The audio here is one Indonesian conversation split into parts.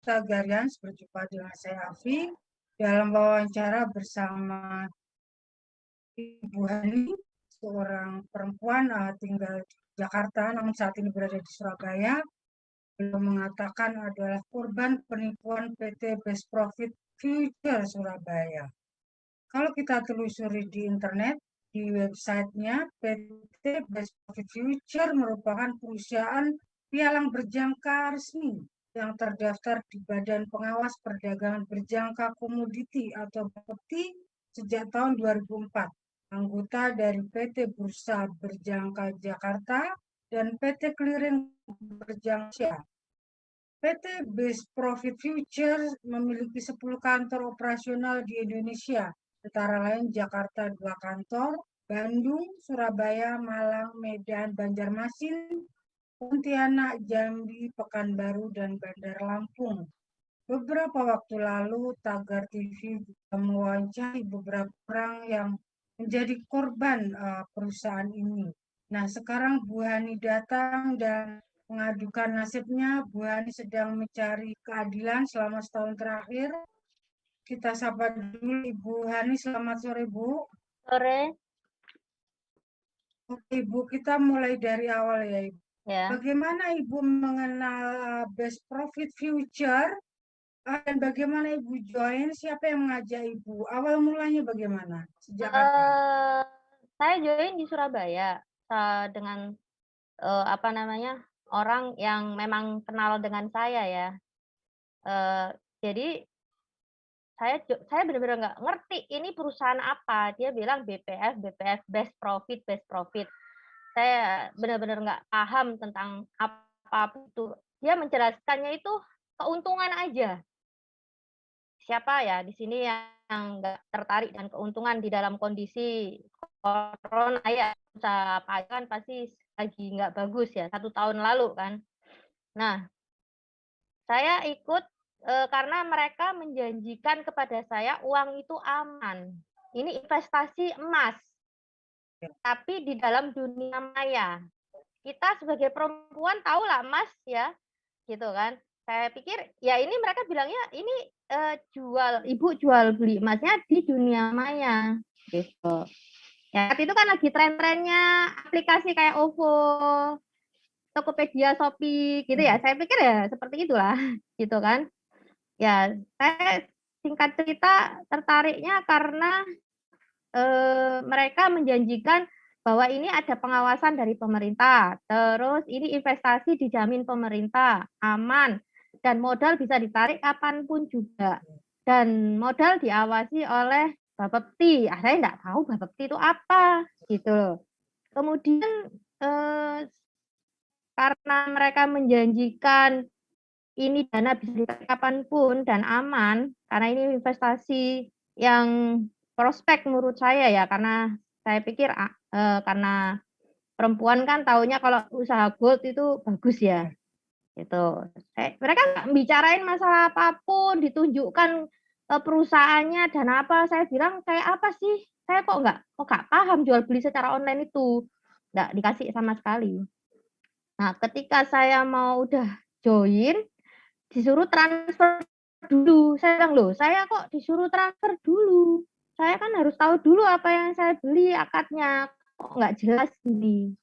Tagarians, berjumpa dengan saya Afi dalam wawancara bersama Ibu Hani, seorang perempuan tinggal di Jakarta, namun saat ini berada di Surabaya. Beliau mengatakan adalah korban penipuan PT Best Profit Future Surabaya. Kalau kita telusuri di internet, di websitenya, PT Best Profit Future merupakan perusahaan pialang berjangka resmi yang terdaftar di Badan Pengawas Perdagangan Berjangka Komoditi atau BAPEPTI sejak tahun 2004. Anggota dari PT Bursa Berjangka Jakarta dan PT Clearing Berjangka. PT Best Profit Future memiliki 10 kantor operasional di Indonesia, antara lain Jakarta 2 kantor, Bandung, Surabaya, Malang, Medan, Banjarmasin, Pontianak, Jambi, Pekanbaru, dan Bandar Lampung. Beberapa waktu lalu, Tagar TV juga mewawancarai beberapa orang yang menjadi korban perusahaan ini. Nah, sekarang Bu Hani datang dan mengadukan nasibnya. Bu Hani sedang mencari keadilan selama setahun terakhir. Kita sapa dulu Ibu Hani. Selamat sore, Bu. Sore, Oke, Ibu, kita mulai dari awal ya, Ibu. ya. Bagaimana Ibu mengenal Best Profit Future dan bagaimana Ibu join? Siapa yang mengajak Ibu? Awal mulanya bagaimana? Sejak kapan? Eh, saya join di Surabaya dengan apa namanya orang yang memang kenal dengan saya ya. Eh, jadi saya benar-benar nggak ngerti ini perusahaan apa. Dia bilang BPF Best Profit Best Profit. Saya benar-benar nggak paham tentang apa itu. Dia menjelaskannya itu keuntungan aja. Siapa ya di sini yang nggak tertarik dan keuntungan di dalam kondisi corona ya, usaha pajak kan pasti lagi nggak bagus ya, 1 tahun lalu kan. Nah, saya ikut, karena mereka menjanjikan kepada saya uang itu aman. Ini investasi emas, tapi di dalam dunia maya. Kita sebagai perempuan tahulah emas ya, gitu kan. Saya pikir, ya ini mereka bilangnya ini, ibu jual beli emasnya di dunia maya, gitu. Ya, waktu itu kan lagi tren-trennya aplikasi kayak OVO, Tokopedia, Shopee, gitu ya. Saya pikir ya seperti itulah, gitu kan. Ya, saya singkat cerita tertariknya karena, mereka menjanjikan bahwa ini ada pengawasan dari pemerintah, terus ini investasi dijamin pemerintah, aman, dan modal bisa ditarik kapanpun juga. Dan modal diawasi oleh Bapepti. Saya nggak tahu Bapepti itu apa, gitu loh. Kemudian, karena mereka menjanjikan ini dana bisa ditarik kapanpun dan aman, karena ini investasi yang prospek menurut saya ya, karena saya pikir, karena perempuan kan taunya kalau usaha gold itu bagus ya, gitu. Mereka nggak bicarain masalah apapun, ditunjukkan, perusahaannya dan apa, saya bilang, "Kayak apa sih? Saya kok nggak paham jual beli secara online itu." Nggak dikasih sama sekali. Nah, ketika saya mau udah join, disuruh transfer dulu. Saya bilang, "Loh, saya kok disuruh transfer dulu? Saya kan harus tahu dulu apa yang saya beli akadnya, kok nggak jelas gini?"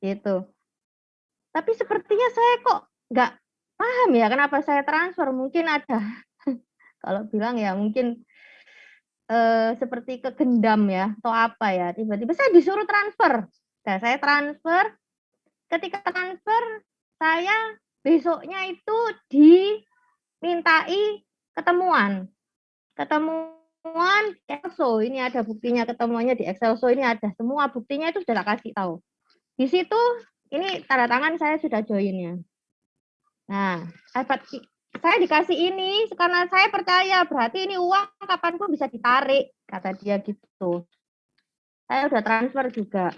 Gitu. Tapi sepertinya saya kok nggak paham ya kenapa saya transfer, mungkin ada kalau bilang ya mungkin, seperti kegendam ya atau apa ya, tiba-tiba saya disuruh transfer. Nah, saya transfer, ketika transfer saya besoknya itu dimintai ketemuan. Ketemuan Excelso, ini ada buktinya ketemuannya di Excelso, ini ada semua buktinya itu sudah tak kasih tahu. Di situ ini tanda tangan saya sudah join-nya. Nah, saya dikasih ini karena saya percaya berarti ini uang kapanpun bisa ditarik, kata dia gitu. Saya udah transfer juga.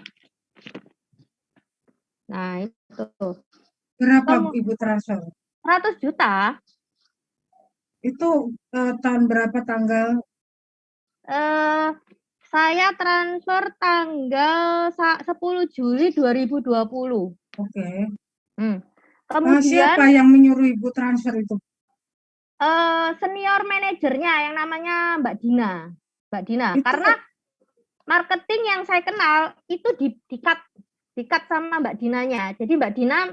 Nah, itu. Berapa Ibu transfer? 100 juta. Itu tahun berapa tanggal? Eh, saya transfer tanggal 10 Juli 2020. Oke. Hmm. Siapa Kemudian yang menyuruh Ibu transfer itu? Senior manajernya yang namanya Mbak Dina. Mbak Dina, Itu karena marketing yang saya kenal itu di-cut sama Mbak Dinanya. Jadi Mbak Dina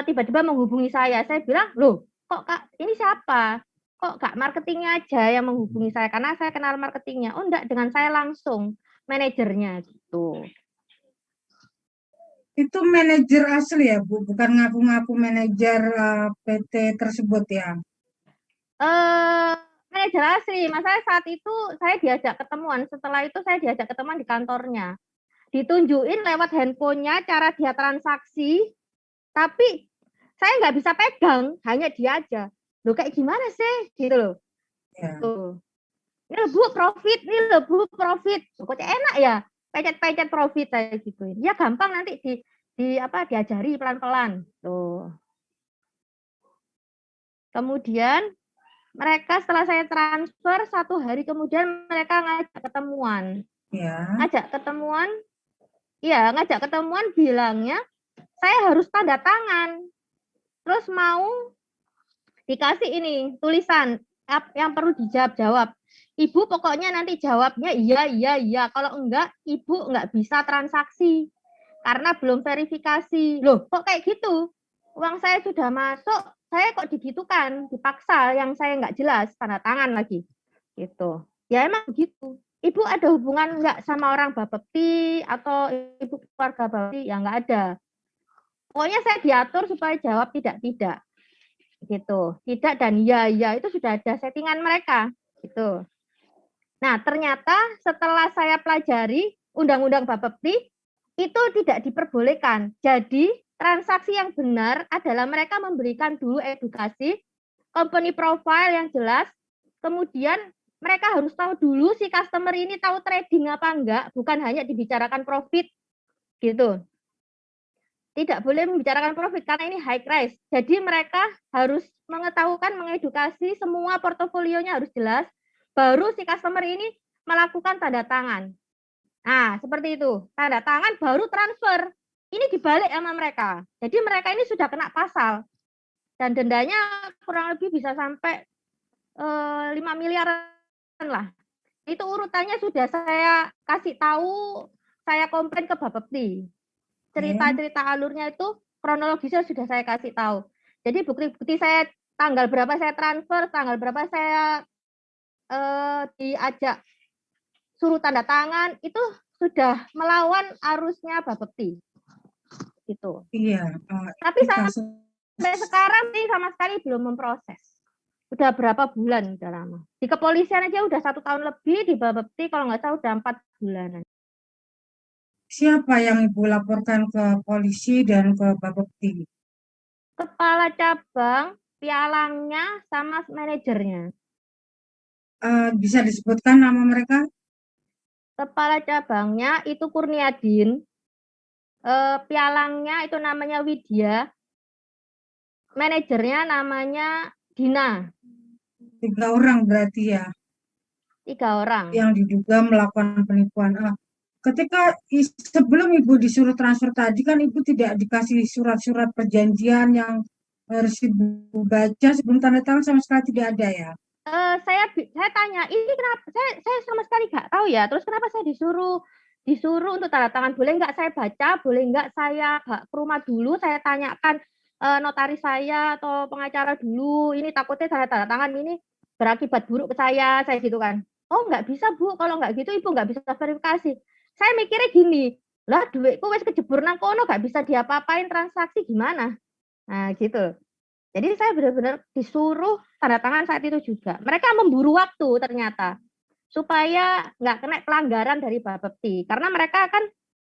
tiba-tiba menghubungi saya. Saya bilang, loh, kok Kak, ini siapa? Kok Kak marketingnya aja yang menghubungi saya? Karena saya kenal marketingnya. Oh enggak, dengan saya langsung, manajernya gitu. itu manajer asli ya, Bu, bukan ngaku-ngaku manajer PT tersebut ya. Manajer asli, masalah saat itu saya diajak ketemuan. Setelah itu saya diajak ketemuan di kantornya. Ditunjukin lewat handphonenya cara dia transaksi, tapi saya nggak bisa pegang, hanya dia aja. Loh kayak gimana sih? Gitu loh. Ya. Tuh. Ini loh Bu profit, ini loh Bu profit. Kok enak ya? Pecet-pecet profit saya gitu. Ya gampang nanti diajari pelan-pelan. Tuh. Kemudian mereka setelah saya transfer 1 hari kemudian mereka ngajak ketemuan. Ya. Ngajak ketemuan bilangnya saya harus tanda tangan. Terus mau dikasih ini tulisan yang perlu dijawab. Ibu pokoknya nanti jawabnya iya, iya, iya. Kalau enggak, ibu enggak bisa transaksi. Karena belum verifikasi. Loh, kok kayak gitu? Uang saya sudah masuk, saya kok digitukan, dipaksa yang saya enggak jelas, tanda tangan lagi. Gitu. Ya emang begitu. Ibu ada hubungan enggak sama orang Bapepti atau ibu keluarga Bapepti? Ya enggak ada. Pokoknya saya diatur supaya jawab tidak gitu, tidak dan ya itu sudah ada settingan mereka gitu. Nah ternyata setelah saya pelajari undang-undang Bapepti itu tidak diperbolehkan. Jadi transaksi yang benar adalah mereka memberikan dulu edukasi, company profile yang jelas, kemudian mereka harus tahu dulu si customer ini tahu trading apa enggak, bukan hanya dibicarakan profit gitu. Tidak boleh membicarakan profit karena ini high price. Jadi mereka harus mengedukasi semua portofolionya harus jelas, baru si customer ini melakukan tanda tangan. Nah, seperti itu. Tanda tangan baru transfer. Ini dibalik sama mereka. Jadi mereka ini sudah kena pasal. Dan dendanya kurang lebih bisa sampai 5 miliaran lah. Itu urutannya sudah saya kasih tahu, saya komplain ke Bapepti. Cerita-cerita alurnya itu kronologisnya sudah saya kasih tahu. Jadi bukti-bukti saya tanggal berapa saya transfer, tanggal berapa saya diajak suruh tanda tangan, itu sudah melawan arusnya Bapepti. Gitu. Iya. Tapi sampai sekarang sih sama sekali belum memproses. Udah berapa bulan, udah lama. Di kepolisian aja udah 1 tahun lebih, di Bapepti kalau nggak salah udah 4 bulanan. Siapa yang Ibu laporkan ke polisi dan ke Bapepti? Kepala cabang, pialangnya, sama manajernya. Bisa disebutkan nama mereka? Kepala cabangnya itu Kurniadin, pialangnya itu namanya Widya, manajernya namanya Dina. 3 orang berarti ya? 3 orang. Yang diduga melakukan penipuan. Ketika sebelum Ibu disuruh transfer tadi kan Ibu tidak dikasih surat-surat perjanjian yang harus Ibu baca sebelum tanda tangan, sama sekali tidak ada ya? Saya tanya, ini kenapa? Saya sama sekali nggak tahu ya. Terus kenapa saya disuruh untuk tanda tangan? Boleh nggak saya baca? Boleh nggak saya ke rumah dulu? Saya tanyakan notaris saya atau pengacara dulu. Ini takutnya tanda tangan ini berakibat buruk ke saya gitu kan. Oh nggak bisa Bu, kalau nggak gitu Ibu nggak bisa verifikasi. Saya mikirnya gini, lah duitku wes kejebur nang kono nggak bisa diapa-apain transaksi gimana? Nah gitu. Jadi saya benar-benar disuruh tanda tangan saat itu juga. Mereka memburu waktu ternyata supaya nggak kena pelanggaran dari Bapepti. Karena mereka akan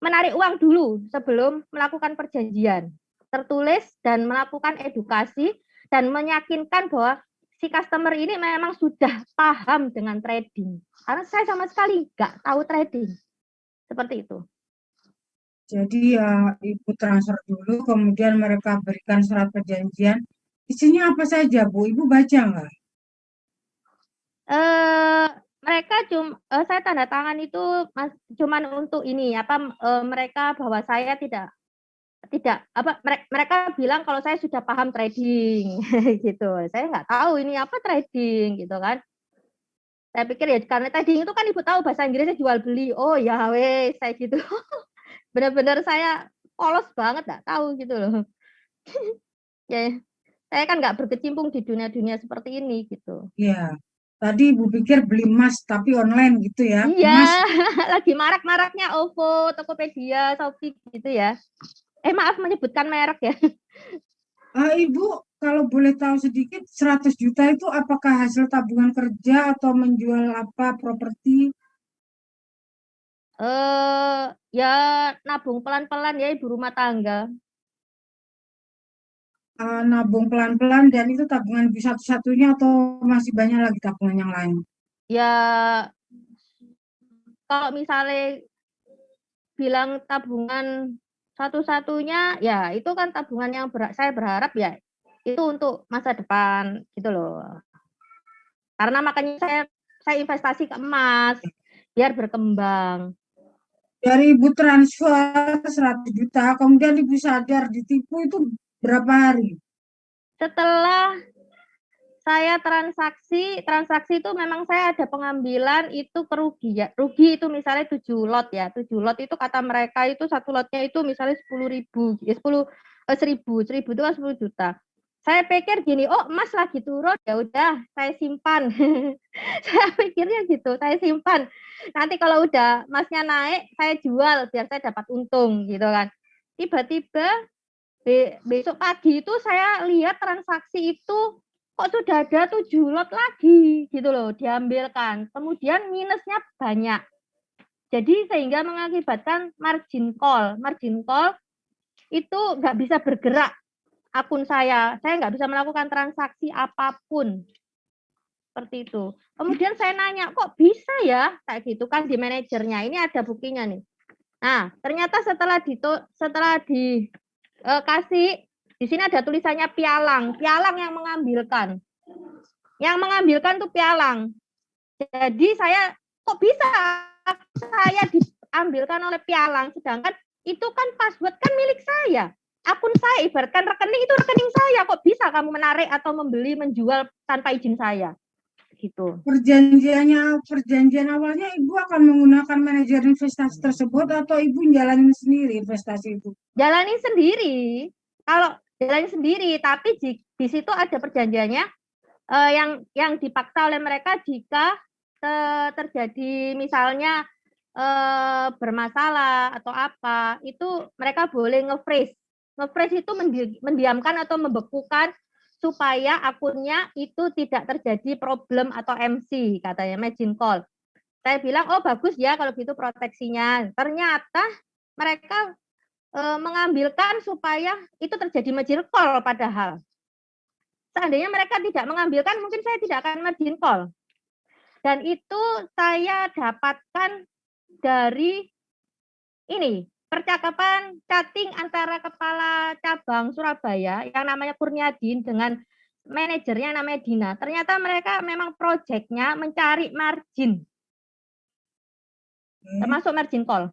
menarik uang dulu sebelum melakukan perjanjian. Tertulis dan melakukan edukasi dan meyakinkan bahwa si customer ini memang sudah paham dengan trading. Karena saya sama sekali nggak tahu trading. Seperti itu. Jadi ya Ibu transfer dulu, kemudian mereka berikan surat perjanjian. Isinya apa saja Bu? Ibu baca nggak? Mereka saya tanda tangan itu cuman untuk ini mereka bahwa saya tidak tidak apa mereka bilang kalau saya sudah paham trading gitu. Saya nggak tahu ini apa trading gitu kan. Saya pikir ya karena trading itu kan ibu tahu bahasa Inggrisnya jual beli. Oh ya wes saya gitu. Benar-benar saya polos banget nggak tahu gitu loh. Ya saya kan nggak berkecimpung di dunia-dunia seperti ini gitu. Ya. Tadi Ibu pikir beli emas tapi online gitu ya. Iya, Emas, lagi marak-maraknya OVO, Tokopedia, Shopee gitu ya. Maaf menyebutkan merek ya. Ibu kalau boleh tahu sedikit 100 juta itu apakah hasil tabungan kerja atau menjual apa properti? Ya nabung pelan-pelan ya ibu rumah tangga. Nabung pelan-pelan dan itu tabungan Ibu satu-satunya atau masih banyak lagi tabungan yang lain? Ya kalau misalnya bilang tabungan satu-satunya, ya itu kan tabungan yang saya berharap ya itu untuk masa depan gitu loh. Karena makanya saya investasi ke emas biar berkembang. Dari Ibu transfer 100 juta, kemudian Ibu sadar ditipu itu berapa hari? Setelah saya transaksi itu memang saya ada pengambilan itu kerugian. Rugi itu misalnya 7 lot ya. 7 lot itu kata mereka itu satu lotnya itu misalnya 10.000, ya 10.000 itu kan 10 juta. Saya pikir gini, oh emas lagi turun, ya udah saya simpan. Saya pikirnya gitu, saya simpan. Nanti kalau udah emasnya naik, saya jual biar saya dapat untung gitu kan. Tiba-tiba besok pagi itu saya lihat transaksi itu kok sudah ada 7 lot lagi gitu loh diambilkan. Kemudian minusnya banyak. Jadi sehingga mengakibatkan margin call. Margin call itu nggak bisa bergerak akun saya. Saya nggak bisa melakukan transaksi apapun. Seperti itu. Kemudian saya nanya, kok bisa ya kayak gitu kan di manajernya. Ini ada buktinya nih. Nah, ternyata setelah dikasih di sini ada tulisannya pialang yang mengambilkan. Yang mengambilkan tuh pialang. Jadi saya kok bisa saya diambilkan oleh pialang, sedangkan itu kan password kan milik saya. Akun saya ibaratkan rekening itu rekening saya, kok bisa kamu menarik atau membeli menjual tanpa izin saya gitu. Perjanjian awalnya Ibu akan menggunakan manajer investasi tersebut atau Ibu jalanin sendiri investasi itu? Jalani sendiri. Kalau jalani sendiri, tapi di situ ada perjanjiannya yang dipaksa oleh mereka jika terjadi misalnya bermasalah atau apa, itu mereka boleh nge-freeze. Nge-freeze itu mendiamkan atau membekukan supaya akunnya itu tidak terjadi problem atau MC, katanya margin call. Saya bilang, oh bagus ya kalau gitu proteksinya. Ternyata mereka mengambilkan supaya itu terjadi margin call padahal. Seandainya mereka tidak mengambilkan, mungkin saya tidak akan margin call. Dan itu saya dapatkan dari ini, percakapan chatting antara kepala cabang Surabaya yang namanya Kurniadin dengan manajernya yang namanya Dina. Ternyata mereka memang proyeknya mencari margin, termasuk margin call.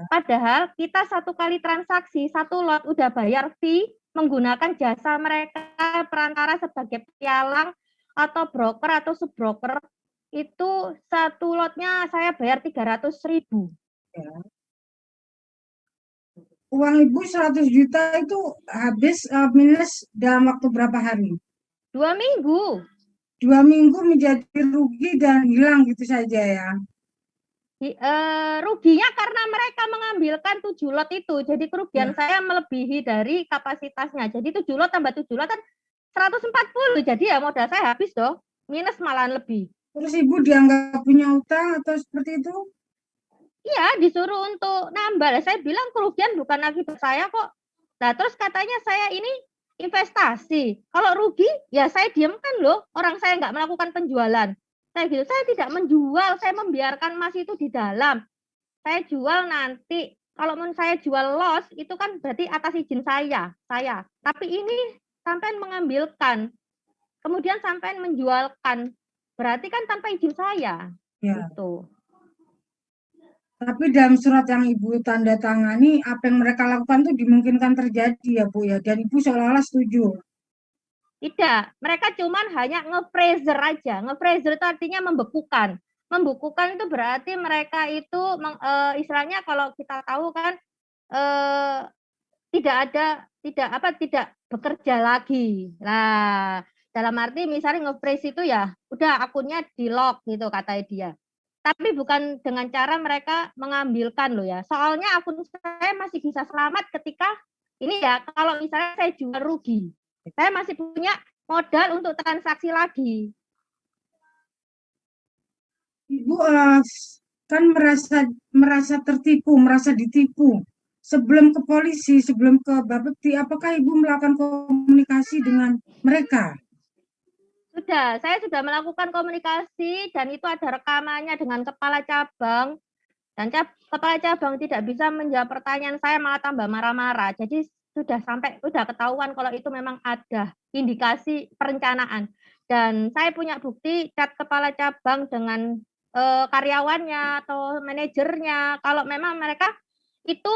Padahal kita satu kali transaksi, satu lot udah bayar fee menggunakan jasa mereka perantara sebagai pialang atau broker atau subbroker, itu satu lotnya saya bayar 300.000. Ya. Uang Ibu 100 juta itu habis minus dalam waktu berapa hari? 2 minggu. 2 minggu menjadi rugi dan hilang gitu saja ya. Ruginya karena mereka mengambilkan 7 lot itu. Jadi kerugian saya melebihi dari kapasitasnya. Jadi 7 lot tambah 7 lot kan 140. Jadi ya modal saya habis dong. Minus malahan lebih. Terus Ibu dianggap punya utang atau seperti itu? Iya, disuruh untuk nambah. Saya bilang kerugian bukan akibat saya kok. Nah, terus katanya saya ini investasi. Kalau rugi, ya saya diamkan loh. Orang saya nggak melakukan penjualan. Saya gitu, saya tidak menjual, saya membiarkan emas itu di dalam. Saya jual nanti. Kalau mau saya jual loss, itu kan berarti atas izin saya. Tapi ini sampai mengambilkan. Kemudian sampai menjualkan. Berarti kan tanpa izin saya. Ya. Gitu. Tapi dalam surat yang Ibu tanda tangani, apa yang mereka lakukan itu dimungkinkan terjadi ya Bu ya. Dan Ibu seolah-olah setuju. Tidak, mereka cuman hanya nge-freezer aja. Nge-freezer itu artinya membekukan. Membekukan itu berarti mereka itu istilahnya kalau kita tahu kan tidak bekerja lagi. Nah, dalam arti misalnya nge-freeze itu ya udah akunnya di-lock gitu kata dia. Tapi bukan dengan cara mereka mengambilkan loh ya. Soalnya akun saya masih bisa selamat ketika ini ya kalau misalnya saya jual rugi. Saya masih punya modal untuk transaksi lagi. Ibu kan merasa tertipu, merasa ditipu. Sebelum ke polisi, sebelum ke Bapepti, apakah Ibu melakukan komunikasi dengan mereka? Saya sudah melakukan komunikasi dan itu ada rekamannya dengan kepala cabang. Dan kepala cabang tidak bisa menjawab pertanyaan saya, malah tambah marah-marah. Jadi sudah ketahuan kalau itu memang ada indikasi perencanaan. Dan saya punya bukti chat kepala cabang dengan karyawannya atau manajernya. Kalau memang mereka itu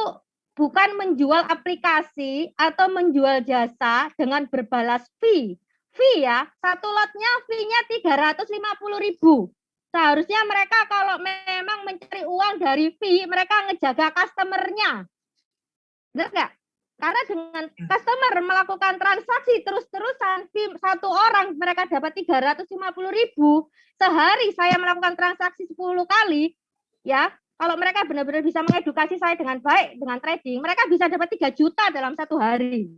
bukan menjual aplikasi atau menjual jasa dengan berbalas fee. Fee ya, satu lotnya fee-nya 350.000. Seharusnya mereka kalau memang mencari uang dari fee, mereka ngejaga customer-nya. Benar nggak? Karena dengan customer melakukan transaksi terus-terusan, fee satu orang mereka dapat 350.000. Sehari saya melakukan transaksi 10 kali, ya. Kalau mereka benar-benar bisa mengedukasi saya dengan baik, dengan trading, mereka bisa dapat 3 juta dalam satu hari.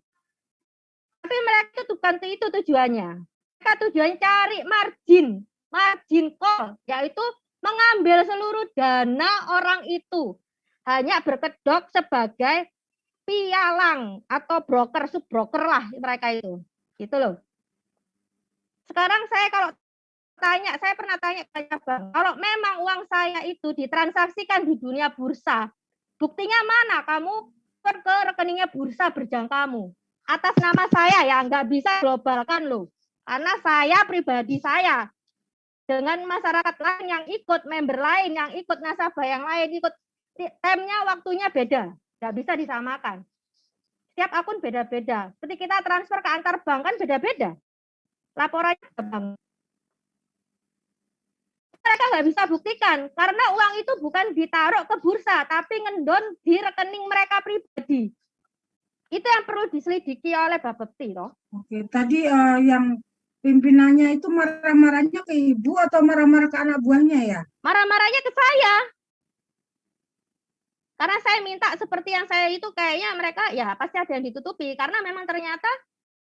Tapi mereka bukan itu tujuannya. Mereka tujuannya cari margin call, yaitu mengambil seluruh dana orang itu. Hanya berkedok sebagai pialang atau broker, subbroker lah mereka itu. Gitu loh. Sekarang saya kalau saya pernah tanya ke cabang, kalau memang uang saya itu ditransaksikan di dunia bursa, buktinya mana kamu ke rekeningnya bursa berjangkamu? Atas nama saya ya, nggak bisa globalkan loh. Karena saya pribadi saya dengan masyarakat lain yang ikut, member lain yang ikut, nasabah yang lain ikut, time-nya waktunya beda, nggak bisa disamakan. Setiap akun beda-beda. Seperti kita transfer ke antar bank kan beda-beda. Laporannya ke bank. Mereka nggak bisa buktikan karena uang itu bukan ditaruh ke bursa, tapi ngendon di rekening mereka pribadi. Itu yang perlu diselidiki oleh Bapepti, toh. Oke, tadi yang pimpinannya itu marah-marahnya ke Ibu atau marah-marah ke anak buahnya ya? Marah-marahnya ke saya. Karena saya minta seperti yang saya itu kayaknya mereka ya pasti ada yang ditutupi karena memang ternyata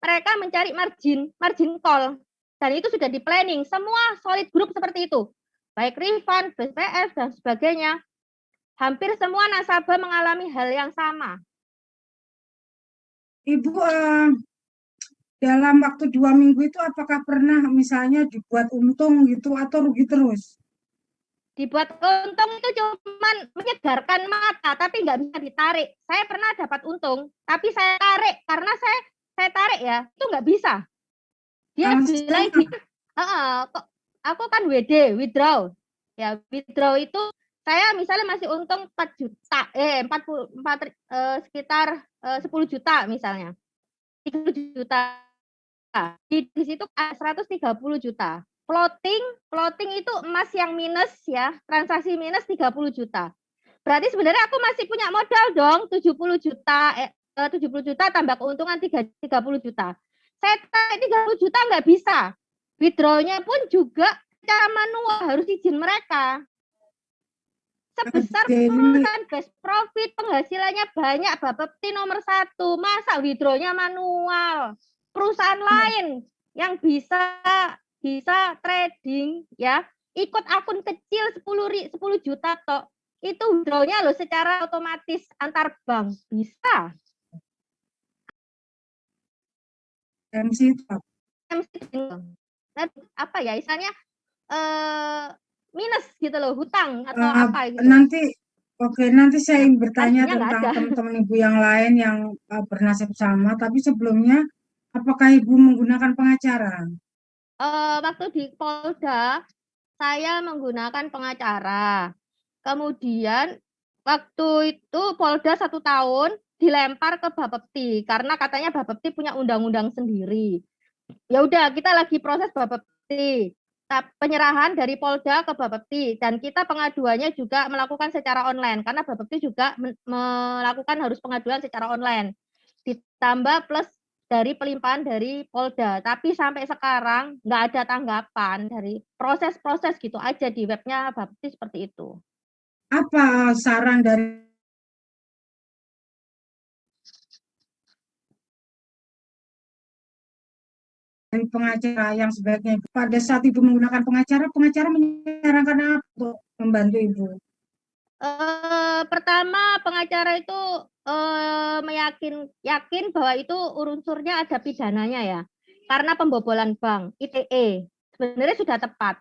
mereka mencari margin call dan itu sudah di planning semua solid group seperti itu. Baik refund, BPF dan sebagainya. Hampir semua nasabah mengalami hal yang sama. Ibu dalam waktu 2 minggu itu apakah pernah misalnya dibuat untung gitu atau rugi terus? Dibuat untung itu cuman menyegarkan mata, tapi nggak bisa ditarik. Saya pernah dapat untung, tapi saya tarik karena saya tarik ya, itu nggak bisa. Dia bilang gitu, aku kan WD, withdraw. Ya, withdraw itu saya misalnya masih untung 4 juta, 44 sekitar 10 juta misalnya. 30 juta. Di situ 130 juta. Floating itu emas yang minus ya, transaksi minus 30 juta. Berarti sebenarnya aku masih punya modal dong 70 juta, 70 juta tambah keuntungan 30 juta. Saya tarik 30 juta nggak bisa. Withdrawnya pun juga secara manual harus izin mereka. Sebesar perusahaan best profit, penghasilannya banyak, Bapepti nomor 1. Masa withdrawnya manual? Perusahaan lain yang bisa trading ya, ikut akun kecil 10 juta toh. Itu withdrawnya loh secara otomatis antar bank bisa. MC apa ya istilahnya minus gitu loh, hutang atau apa gitu. Nanti saya ingin bertanya tentang teman-teman Ibu yang lain yang bernasib sama, tapi sebelumnya apakah Ibu menggunakan pengacara? Waktu di Polda saya menggunakan pengacara. Kemudian waktu itu Polda 1 tahun dilempar ke Bapepti karena katanya Bapepti punya undang-undang sendiri. Ya udah, kita lagi proses Bapepti. Penyerahan dari Polda ke Bapepti dan kita pengaduannya juga melakukan secara online karena Bapepti juga melakukan harus pengaduan secara online. Ditambah plus dari pelimpahan dari Polda. Tapi sampai sekarang nggak ada tanggapan dari proses-proses gitu aja di webnya Bapepti seperti itu. Apa saran dari pengacara yang sebaiknya pada saat Ibu menggunakan pengacara menyarankan apa untuk membantu Ibu? Pertama pengacara itu yakin bahwa itu unsurnya ada pidananya ya. Karena pembobolan bank, ITE. Sebenarnya sudah tepat.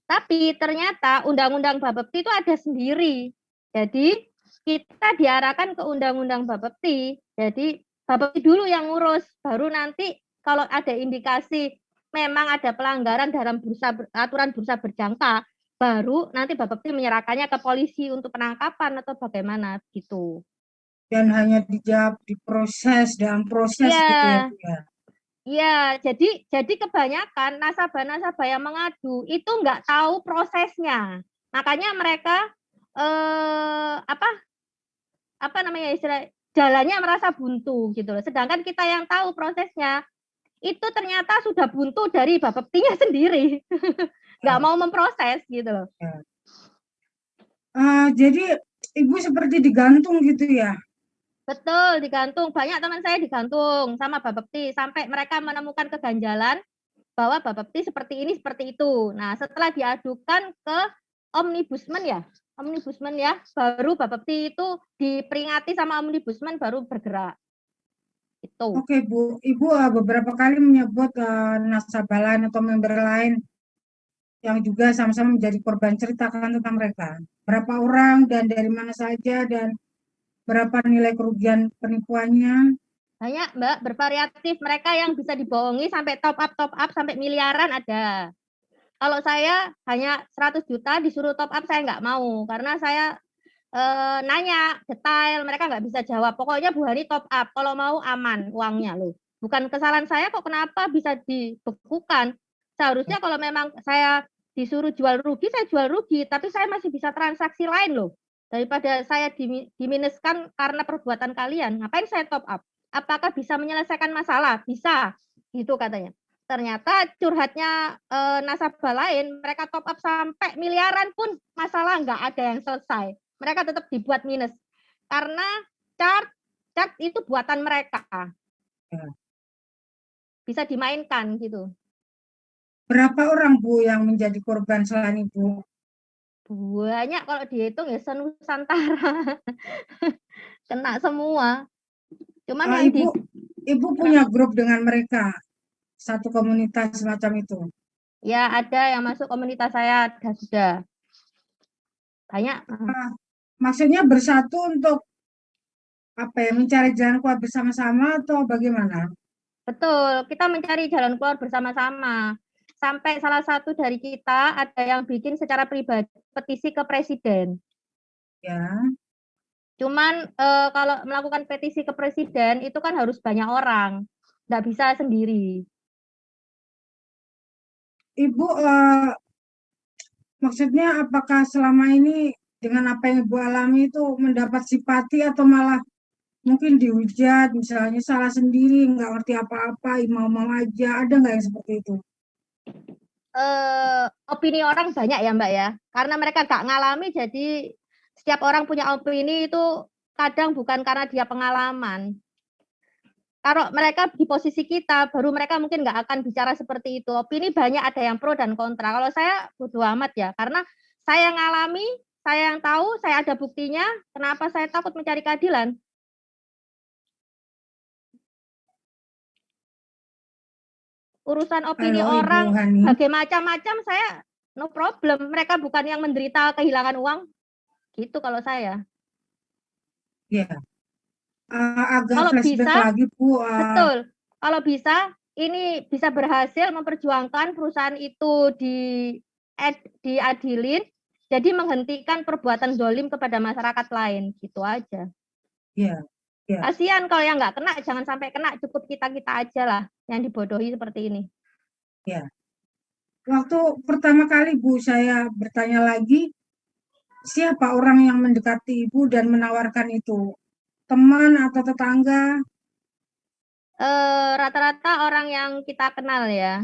Tapi ternyata undang-undang Bapepti itu ada sendiri. Jadi kita diarahkan ke undang-undang Bapepti. Jadi Bapepti dulu yang ngurus, baru nanti kalau ada indikasi memang ada pelanggaran dalam aturan bursa berjangka, baru nanti Bapepti menyerahkannya ke polisi untuk penangkapan atau bagaimana gitu. Dan hanya dijawab dalam proses ya, gitu ya, Bu, ya. Ya, jadi kebanyakan nasabah-nasabah yang mengadu itu nggak tahu prosesnya. Makanya mereka apa namanya istilah jalannya merasa buntu gitu loh. Sedangkan kita yang tahu prosesnya itu ternyata sudah buntu dari Bapeptinya sendiri. Nggak mau memproses gitu loh. Jadi Ibu seperti digantung gitu ya? Betul, digantung. Banyak teman saya digantung sama Bapepti sampai mereka menemukan keganjalan bahwa Bapepti seperti ini, seperti itu. Nah, setelah diadukan ke Omnibusman ya, baru Bapepti itu diperingati sama Omnibusman baru bergerak. Itu. Oke, Bu. Ibu beberapa kali menyebut nasabah lain atau member lain yang juga sama-sama menjadi korban. Ceritakan tentang mereka. Berapa orang dan dari mana saja dan berapa nilai kerugian penipuannya? Banyak, Mbak, bervariatif. Mereka yang bisa dibohongi sampai top up sampai miliaran ada. Kalau saya hanya 100 juta disuruh top up saya nggak mau karena saya nanya detail, mereka nggak bisa jawab. Pokoknya Bu Hani top up, kalau mau aman uangnya loh. Bukan kesalahan saya kok kenapa bisa dibekukan. Seharusnya kalau memang saya disuruh jual rugi, saya jual rugi. Tapi saya masih bisa transaksi lain loh. Daripada saya diminuskan karena perbuatan kalian. Ngapain saya top up? Apakah bisa menyelesaikan masalah? Bisa, gitu katanya. Ternyata curhatnya nasabah lain, mereka top up sampai miliaran pun masalah nggak ada yang selesai. Mereka tetap dibuat minus karena chart itu buatan mereka, bisa dimainkan gitu. Berapa orang Bu yang menjadi korban selain Ibu? Banyak kalau dihitung ya senusantara. Kena semua. Cuman yang Ibu punya grup dengan mereka, satu komunitas semacam itu? Ya ada yang masuk komunitas saya, ada sudah banyak. Maksudnya bersatu untuk apa ya, mencari jalan keluar bersama-sama atau bagaimana? Betul, kita mencari jalan keluar bersama-sama. Sampai salah satu dari kita ada yang bikin secara pribadi petisi ke presiden. Ya. Cuman kalau melakukan petisi ke presiden itu kan harus banyak orang, nggak bisa sendiri. Ibu maksudnya apakah selama ini dengan apa yang Ibu alami itu mendapat simpati atau malah mungkin dihujat, misalnya salah sendiri, nggak ngerti apa-apa, mau-mau aja, ada nggak yang seperti itu? Opini orang banyak ya Mbak ya, karena mereka nggak ngalami jadi setiap orang punya opini itu kadang bukan karena dia pengalaman. Kalau mereka di posisi kita, baru mereka mungkin nggak akan bicara seperti itu. Opini banyak, ada yang pro dan kontra. Kalau saya bodo amat ya, karena saya ngalami, saya yang tahu, saya ada buktinya, kenapa saya takut mencari keadilan? Urusan opini Halo, Ibu orang, Hani. macam-macam saya no problem. Mereka bukan yang menderita kehilangan uang. Gitu kalau saya. Ya. Agak Kalau flashback bisa, lagi, Bu. betul. Kalau bisa, ini bisa berhasil memperjuangkan perusahaan itu diadilin, Jadi menghentikan perbuatan zolim kepada masyarakat lain, gitu aja. Iya, iya. Kasihan kalau yang nggak kena, jangan sampai kena, cukup kita-kita aja lah yang dibodohi seperti ini. Ya. Waktu pertama kali Bu saya bertanya lagi, siapa orang yang mendekati Ibu dan menawarkan itu? Teman atau tetangga? Rata-rata orang yang kita kenal ya.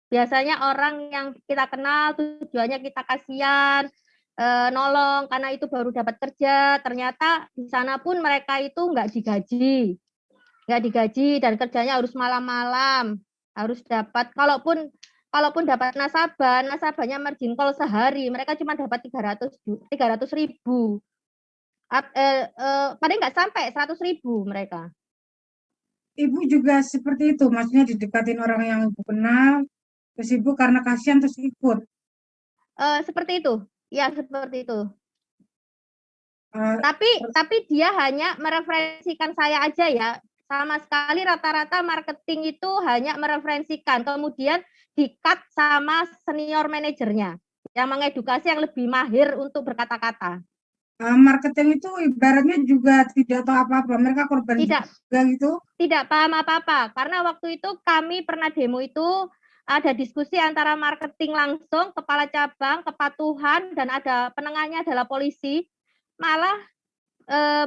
Biasanya orang yang kita kenal tujuannya kita kasihan, nolong karena itu baru dapat kerja. Ternyata di sana pun mereka itu nggak digaji dan kerjanya harus malam-malam, harus dapat. Kalaupun dapat nasabahnya margin call sehari, mereka cuma dapat 300.000. Paling nggak sampai 100.000 mereka. Ibu juga seperti itu, maksudnya didekatin orang yang Ibu kenal, terus Ibu karena kasihan terus ikut. Seperti itu, ya seperti itu. Eh, Tapi dia hanya mereferensikan saya aja ya. Sama sekali rata-rata marketing itu hanya mereferensikan. Kemudian di-cut sama senior manajernya yang mengedukasi yang lebih mahir untuk berkata-kata. Marketing itu ibaratnya juga tidak tahu apa-apa, mereka korban Tidak juga gitu. tidak paham apa-apa. Karena waktu itu kami pernah demo itu ada diskusi antara marketing langsung, kepala cabang, kepatuhan, dan ada penengahnya adalah polisi. Malah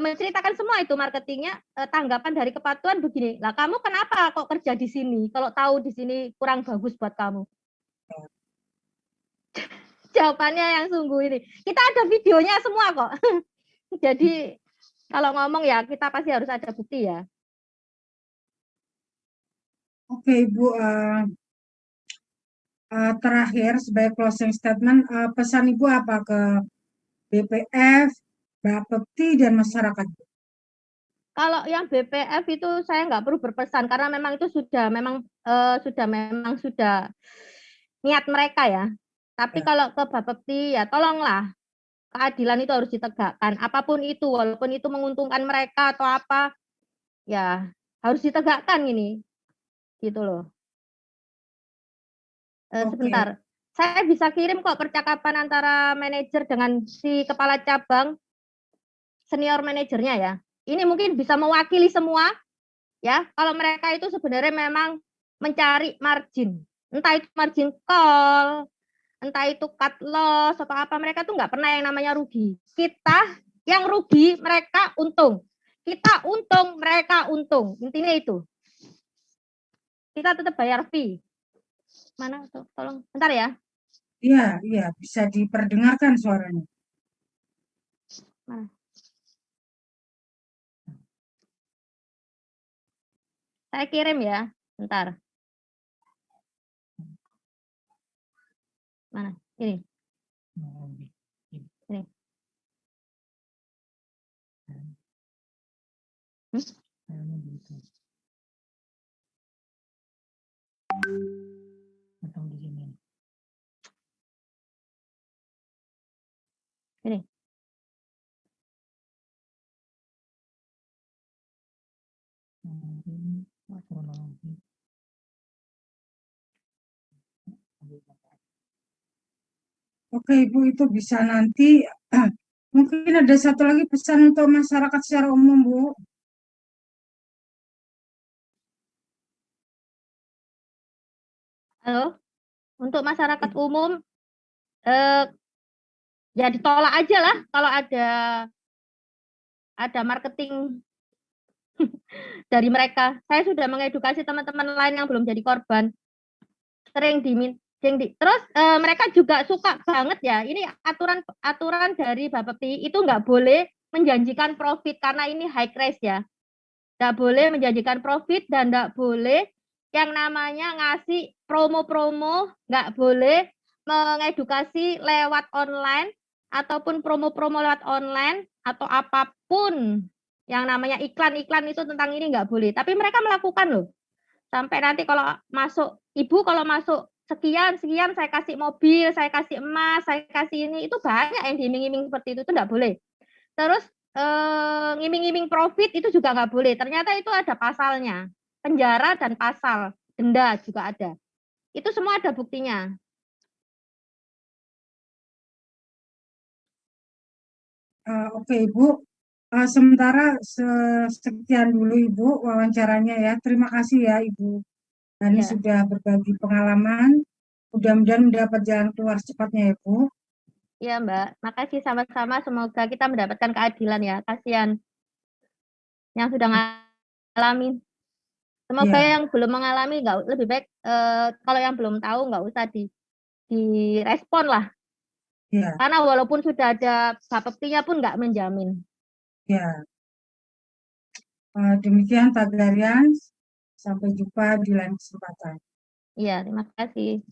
menceritakan semua itu marketingnya, tanggapan dari kepatuhan begini, lah kamu kenapa kok kerja di sini kalau tahu di sini kurang bagus buat kamu? Jawabannya yang sungguh ini, kita ada videonya semua kok. Jadi kalau ngomong ya kita pasti harus ada bukti ya. Oke Ibu, terakhir sebagai closing statement, pesan Ibu apa ke BPF, Bapepti, dan masyarakat? Kalau yang BPF itu saya nggak perlu berpesan karena memang itu sudah niat mereka ya. Tapi Ya. kalau ke Bapepti ya tolonglah, keadilan itu harus ditegakkan. Apapun itu, walaupun itu menguntungkan mereka atau apa, ya harus ditegakkan ini. Gitu loh. Oke, Sebentar, saya bisa kirim kok percakapan antara manajer dengan si kepala cabang, senior manajernya ya. Ini mungkin bisa mewakili semua ya. Kalau mereka itu sebenarnya memang mencari margin, entah itu margin call, entah itu cut loss atau apa, mereka tuh nggak pernah yang namanya rugi. Kita yang rugi, mereka untung. Kita untung, mereka untung. Intinya itu. Kita tetap bayar fee. Mana tuh? Tolong, bentar ya. iya, iya, bisa diperdengarkan suaranya. Mana? Saya kirim ya. Bentar. Mana? Ini. Ini. Ini. Oke, Ibu, itu bisa nanti. Mungkin ada satu lagi pesan untuk masyarakat secara umum, Bu. Halo. Untuk masyarakat umum, eh, ya ditolak aja lah kalau ada marketing dari mereka. Saya sudah mengedukasi teman-teman lain yang belum jadi korban. Sering terus mereka juga suka banget ya. Ini aturan dari Bapepti itu nggak boleh menjanjikan profit karena ini high risk ya. Nggak boleh menjanjikan profit dan nggak boleh yang namanya ngasih promo-promo, nggak boleh mengedukasi lewat online ataupun promo-promo lewat online atau apapun yang namanya iklan-iklan itu tentang ini nggak boleh. Tapi mereka melakukan loh. Sampai nanti kalau masuk, ibu kalau masuk sekian saya kasih mobil, saya kasih emas, saya kasih ini, itu banyak yang diiming-iming seperti itu nggak boleh. Terus ngiming-ngiming profit itu juga nggak boleh. Ternyata itu ada pasalnya, penjara dan pasal denda juga ada. Itu semua ada buktinya. Oke Ibu, sementara sekian dulu Ibu wawancaranya ya. Terima kasih ya Ibu Dani Ya, sudah berbagi pengalaman. Mudah-mudahan mendapat jalan keluar secepatnya ya Bu. ya Mbak. Makasih sama-sama. Semoga kita mendapatkan keadilan ya. Kasihan yang sudah ngalamin. Semoga Ya, yang belum mengalami nggak lebih baik kalau yang belum tahu nggak usah direspon lah. ya, Karena walaupun sudah ada bapeptinya pun nggak menjamin. ya. Demikian Tagarian. Sampai jumpa di lain kesempatan. Iya, terima kasih.